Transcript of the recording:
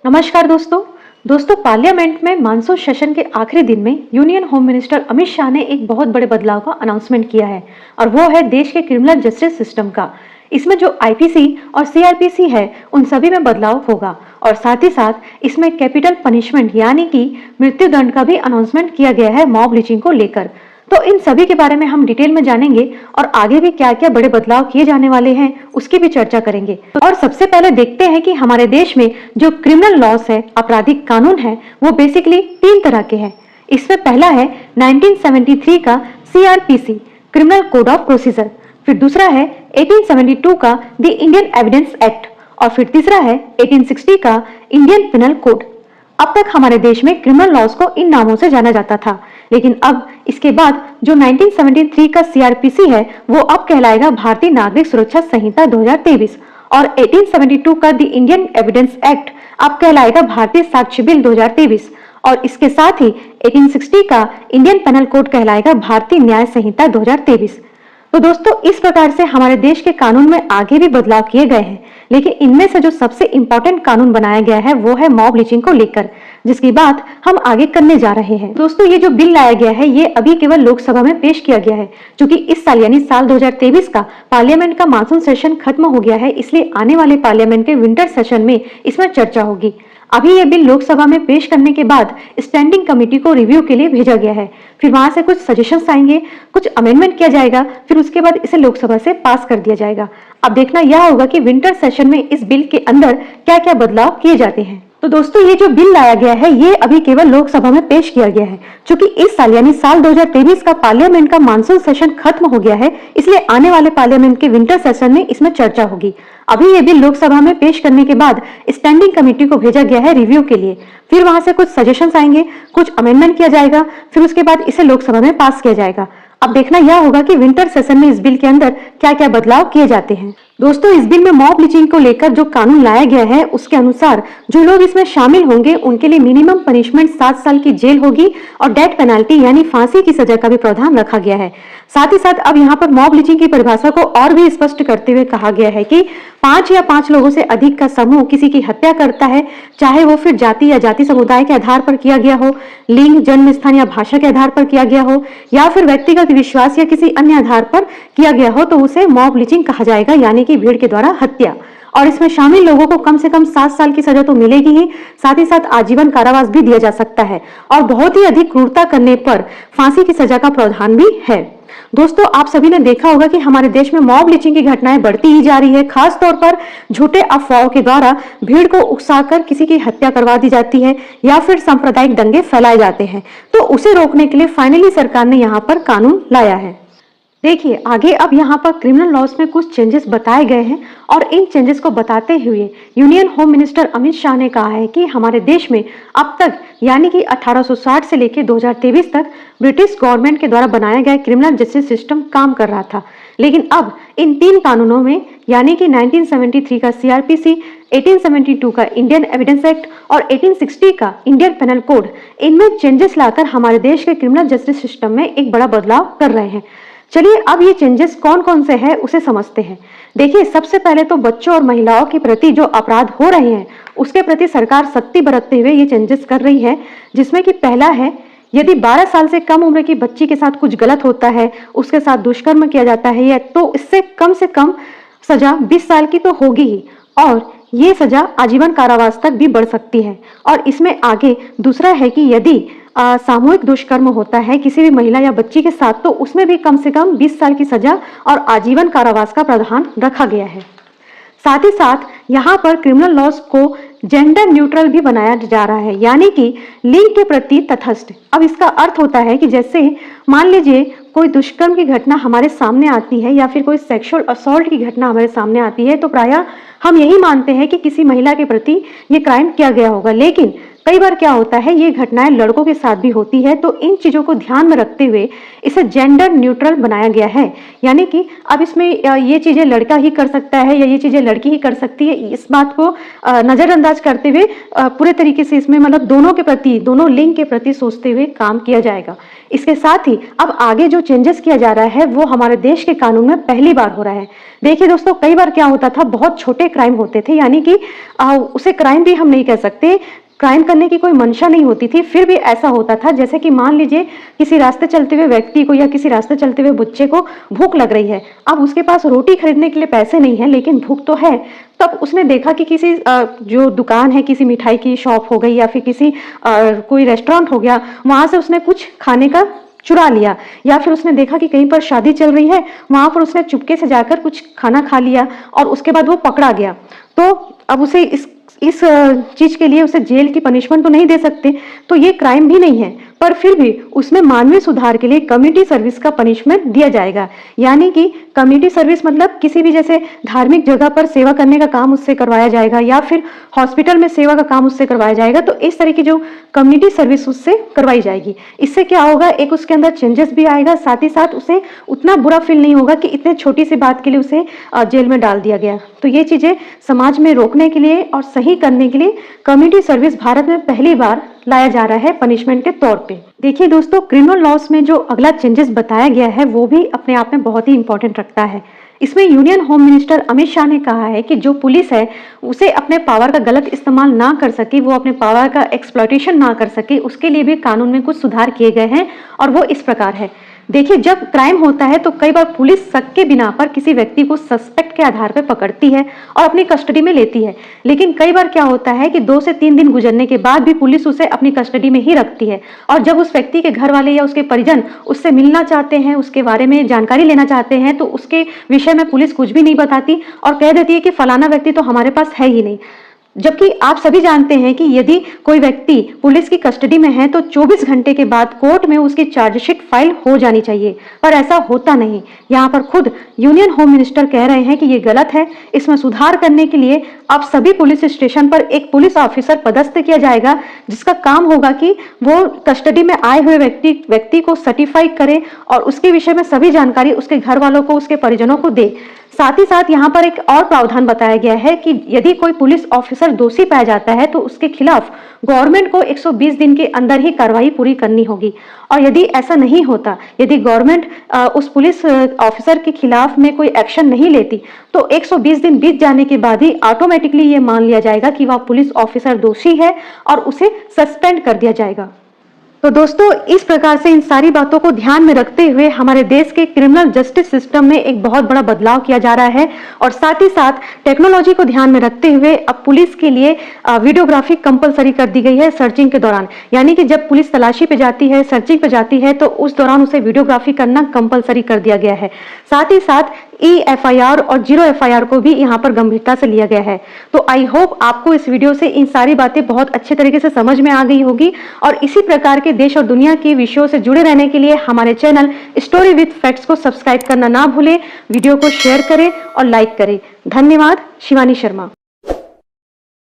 नमस्कार दोस्तों पार्लियामेंट में मानसून सेशन के आखिरी दिन में union home minister Amit Shah ने एक बहुत बड़े बदलाव का अनाउंसमेंट किया है और वो है देश के क्रिमिनल जस्टिस सिस्टम का। इसमें जो आईपीसी और सीआरपीसी है उन सभी में बदलाव होगा और साथ ही साथ इसमें कैपिटल पनिशमेंट यानी कि मृत्यु दंड का भी अनाउंसमेंट किया गया है मॉब लिंचिंग को लेकर। तो इन सभी के बारे में हम डिटेल में जानेंगे और आगे भी क्या क्या बड़े बदलाव किए जाने वाले हैं उसकी भी चर्चा करेंगे। और सबसे पहले देखते हैं कि हमारे देश में जो क्रिमिनल लॉस है, आपराधिक कानून है, वो बेसिकली 3 तरह के हैं। इसमें पहला है 1973 का CrPC criminal code of procedure, फिर दूसरा है 1872 का द इंडियन एविडेंस एक्ट और फिर तीसरा है 1860 का इंडियन पिनल कोड। अब तक हमारे देश में क्रिमिनल लॉस को इन नामों से जाना जाता था, लेकिन अब इसके बाद जो 1973 का सीआरपीसी है वो अब कहलाएगा भारतीय नागरिक सुरक्षा संहिता 2023 और 1872 का द इंडियन एविडेंस एक्ट अब कहलाएगा भारतीय साक्ष्य बिल 2023 और इसके साथ ही 1860 का इंडियन पेनल कोड कहलाएगा भारतीय न्याय संहिता 2023। तो दोस्तों इस प्रकार से हमारे देश के कानून में आगे भी बदलाव किए गए हैं, लेकिन इनमें से जो सबसे इंपॉर्टेंट कानून बनाया गया है वो है मॉब लिंचिंग को लेकर, जिसकी बात हम आगे करने जा रहे हैं। दोस्तों ये जो बिल लाया गया है ये अभी केवल लोकसभा में पेश किया गया है, क्योंकि इस साल यानी साल 2023 का पार्लियामेंट का मानसून सेशन खत्म हो गया है, इसलिए आने वाले पार्लियामेंट के विंटर सेशन में इसमें चर्चा होगी। अभी ये बिल लोकसभा में पेश करने के बाद स्टैंडिंग कमेटी को रिव्यू के लिए भेजा गया है, फिर वहां से कुछ सजेशंस आएंगे, कुछ अमेंडमेंट किया जाएगा, फिर उसके बाद इसे लोकसभा से पास कर दिया जाएगा। अब देखना यह होगा कि विंटर सेशन में इस बिल के अंदर क्या क्या बदलाव किए जाते हैं। तो दोस्तों ये जो बिल लाया गया है ये अभी केवल लोकसभा में पेश किया गया है, क्योंकि इस साल यानी साल 2023 का पार्लियामेंट का मानसून सेशन खत्म हो गया है, इसलिए आने वाले पार्लियामेंट के विंटर सेशन में इसमें चर्चा होगी। अभी ये बिल लोकसभा में पेश करने के बाद स्टैंडिंग कमेटी को भेजा गया है रिव्यू के लिए, फिर वहां से कुछ सजेशंस आएंगे, कुछ अमेंडमेंट किया जाएगा, फिर उसके बाद इसे लोकसभा में पास किया जाएगा। अब देखना यह होगा कि विंटर सेशन में इस बिल के अंदर क्या क्या बदलाव किए जाते हैं। दोस्तों इस बिल में मॉब लिंचिंग को लेकर जो कानून लाया गया है उसके अनुसार जो लोग इसमें शामिल होंगे उनके लिए मिनिमम पनिशमेंट 7 साल की जेल होगी और डेथ पेनल्टी यानी फांसी की सजा का भी प्रावधान रखा गया है। साथ ही साथ अब यहाँ पर मॉब लिंचिंग की परिभाषा को और भी स्पष्ट करते हुए कहा गया है कि 5 या 5 लोगों से अधिक का समूह किसी की हत्या करता है, चाहे वो फिर जाति या जाति समुदाय के आधार पर किया गया हो, लिंग, जन्म स्थान या भाषा के आधार पर किया गया हो या फिर व्यक्तिगत विश्वास या किसी अन्य आधार पर किया गया हो, तो उसे मॉब लिंचिंग कहा जाएगा यानी कि भीड़ के द्वारा हत्या। और इसमें शामिल लोगों को कम से कम 7 साल की सजा तो मिलेगी ही, साथ ही साथ आजीवन कारावास भी दिया जा सकता है और बहुत ही अधिक क्रूरता करने पर फांसी की सजा का प्रावधान भी है। दोस्तों आप सभी ने देखा होगा कि हमारे देश में मॉब लिंचिंग की घटनाएं बढ़ती ही जा रही है, खास तौर पर झूठे अफवाहों के द्वारा भीड़ को उकसाकर किसी की हत्या करवा दी जाती है या फिर सांप्रदायिक दंगे फैलाए जाते हैं। तो उसे रोकने के लिए फाइनली सरकार ने यहाँ पर कानून लाया है। देखिए आगे अब यहाँ पर क्रिमिनल लॉस में कुछ चेंजेस बताए गए हैं और इन चेंजेस को बताते हुए union home minister Amit Shah ने कहा है कि हमारे देश में अब तक यानी कि 1860 से लेकर 2023 तक ब्रिटिश गवर्नमेंट के द्वारा बनाया गया क्रिमिनल जस्टिस सिस्टम काम कर रहा था, लेकिन अब इन 3 कानूनों में यानी कि 1973 का सीआरपीसी, 1872 का इंडियन एविडेंस एक्ट और 1860 का इंडियन पेनल कोड, इनमें चेंजेस लाकर हमारे देश के क्रिमिनल जस्टिस सिस्टम में एक बड़ा बदलाव कर रहे हैं। चलिए अब ये चेंजेस कौन कौन से हैं उसे समझते हैं। देखिए सबसे पहले तो बच्चों और महिलाओं के प्रति जो अपराध हो रहे हैं उसके प्रति सरकार सख्ती बरतते हुए ये चेंजेस कर रही है, जिसमें कि पहला है यदि 12 साल से कम उम्र की बच्ची के साथ कुछ गलत होता है, उसके साथ दुष्कर्म किया जाता है या तो इससे कम सजा 20 साल की तो होगी ही और ये सजा आजीवन कारावास तक भी बढ़ सकती है। और इसमें आगे दूसरा है कि यदि सामूहिक दुष्कर्म होता है किसी भी महिला या बच्ची के साथ तो उसमें भी कम से कम 20 साल की सजा और आजीवन कारावास का प्रावधान रखा गया है। साथ ही साथ यहाँ पर क्रिमिनल लॉस को जेंडर न्यूट्रल भी बनाया जा रहा है, यानी कि लिंग के प्रति तटस्थ। अब इसका अर्थ होता है कि जैसे मान लीजिए कोई दुष्कर्म की घटना हमारे सामने आती है या फिर कोई सेक्सुअल असॉल्ट की घटना हमारे सामने आती है तो प्रायः हम यही मानते हैं कि किसी महिला के प्रति ये क्राइम किया गया होगा, लेकिन कई बार क्या होता है, ये घटनाएं लड़कों के साथ भी होती है, तो इन चीजों को ध्यान में रखते हुए इसे जेंडर न्यूट्रल बनाया गया है। यानी कि अब इसमें ये चीजें लड़का ही कर सकता है या ये चीजें लड़की ही कर सकती है, इस बात को नजरअंदाज करते हुए पूरे तरीके से इसमें मतलब दोनों के प्रति, दोनों लिंग के प्रति सोचते हुए काम किया जाएगा। इसके साथ ही अब आगे जो चेंजेस किया जा रहा है वो हमारे देश के कानून में पहली बार हो रहा है। देखिए दोस्तों, कई बार क्या होता था, बहुत छोटे क्राइम होते थे, यानी कि उसे क्राइम भी हम नहीं कह सकते, क्राइम करने की कोई मंशा नहीं होती थी, फिर भी ऐसा होता था जैसे कि मान लीजिए किसी रास्ते चलते हुए व्यक्ति को या किसी रास्ते चलते हुए बच्चे को भूख लग रही है। अब उसके पास रोटी खरीदने के लिए पैसे नहीं है लेकिन भूख तो है। तब उसने देखा कि किसी जो दुकान है, किसी मिठाई की शॉप हो गई या फिर किसी कोई रेस्टोरेंट हो गया, वहां से उसने कुछ खाने का चुरा लिया, या फिर उसने देखा कि कहीं पर शादी चल रही है, वहां पर उसने चुपके से जाकर कुछ खाना खा लिया और उसके बाद वो पकड़ा गया। तो अब उसे इस चीज के लिए उसे जेल की पनिशमेंट तो नहीं दे सकते, तो ये क्राइम भी नहीं है, पर फिर भी उसमें मानवीय सुधार के लिए कम्युनिटी सर्विस का पनिशमेंट दिया जाएगा। यानी कि कम्युनिटी सर्विस मतलब किसी भी जैसे धार्मिक जगह पर सेवा करने का काम उससे करवाया जाएगा या फिर हॉस्पिटल में सेवा का काम उससे करवाया जाएगा, तो इस तरह की जो कम्युनिटी सर्विस उससे करवाई जाएगी। इससे क्या होगा, एक उसके अंदर चेंजेस भी आएगा, साथ ही साथ उसे उतना बुरा फील नहीं होगा कि इतने छोटी सी बात के लिए उसे जेल में डाल दिया गया। तो ये चीजें समाज में रोकने के लिए और सही करने के लिए कम्युनिटी सर्विस भारत में पहली बार लाया जा रहा है पनिशमेंट के तौर पे। देखिए दोस्तों, क्रिमिनल लॉस में जो अगला चेंजेस बताया गया है वो भी अपने आप में बहुत ही इंपॉर्टेंट रखता है। इसमें union home minister Amit Shah ने कहा है कि जो पुलिस है उसे अपने पावर का गलत इस्तेमाल ना कर सके, वो अपने पावर का एक्सप्लॉयटेशन ना कर सके, उसके लिए भी कानून में कुछ सुधार किए गए हैं और वो इस प्रकार है। देखिए, जब क्राइम होता है तो कई बार पुलिस शक के बिना पर किसी व्यक्ति को सस्पेक्ट के आधार पर पकड़ती है और अपनी कस्टडी में लेती है, लेकिन कई बार क्या होता है कि 2 से 3 दिन गुजरने के बाद भी पुलिस उसे अपनी कस्टडी में ही रखती है और जब उस व्यक्ति के घर वाले या उसके परिजन उससे मिलना चाहते हैं, उसके बारे में जानकारी लेना चाहते हैं, तो उसके विषय में पुलिस कुछ भी नहीं बताती और कह देती है कि फलाना व्यक्ति तो हमारे पास है ही नहीं। जबकि आप सभी जानते हैं कि यदि कोई व्यक्ति पुलिस की कस्टडी में है तो 24 घंटे के बाद कोर्ट में उसकी चार्जशीट फाइल हो जानी चाहिए, पर ऐसा होता नहीं। यहाँ पर खुद यूनियन होम मिनिस्टर कह रहे हैं कि ये गलत है। इसमें सुधार करने के लिए अब सभी पुलिस स्टेशन पर एक पुलिस ऑफिसर पदस्थ किया जाएगा जिसका काम होगा कि वो कस्टडी में आए हुए व्यक्ति को सर्टिफाई करे और उसके विषय में सभी जानकारी उसके घर वालों को, उसके परिजनों को दे। साथ ही साथ यहाँ पर एक और प्रावधान बताया गया है कि यदि कोई पुलिस ऑफिसर दोषी पाया जाता है तो उसके खिलाफ गवर्नमेंट को 120 दिन के अंदर ही कार्रवाई पूरी करनी होगी, और यदि ऐसा नहीं होता, यदि गवर्नमेंट उस पुलिस ऑफिसर के खिलाफ में कोई एक्शन नहीं लेती तो 120 दिन बीत जाने के बाद ही ऑटोमेटिकली ये मान लिया जाएगा कि वह पुलिस ऑफिसर दोषी है और उसे सस्पेंड कर दिया जाएगा। तो दोस्तों, इस प्रकार से इन सारी बातों को ध्यान में रखते हुए हमारे देश के क्रिमिनल जस्टिस सिस्टम में एक बहुत बड़ा बदलाव किया जा रहा है और साथ ही साथ टेक्नोलॉजी को ध्यान में रखते हुए अब पुलिस के लिए वीडियोग्राफी कंपलसरी कर दी गई है सर्चिंग के दौरान। यानी कि जब पुलिस तलाशी पे जाती है, सर्चिंग पे जाती है, तो उस दौरान उसे वीडियोग्राफी करना कंपलसरी कर दिया गया है। साथ ही साथ EFIR और 0 FIR को भी यहाँ पर गंभीरता से लिया गया है। तो आई होप आपको इस वीडियो से इन सारी बातें बहुत अच्छे तरीके से समझ में आ गई होगी और इसी प्रकार के देश और दुनिया के विषयों से जुड़े रहने के लिए हमारे चैनल स्टोरी विद फैक्ट्स को सब्सक्राइब करना ना भूलें, वीडियो को शेयर करें और लाइक करें। धन्यवाद। शिवानी शर्मा।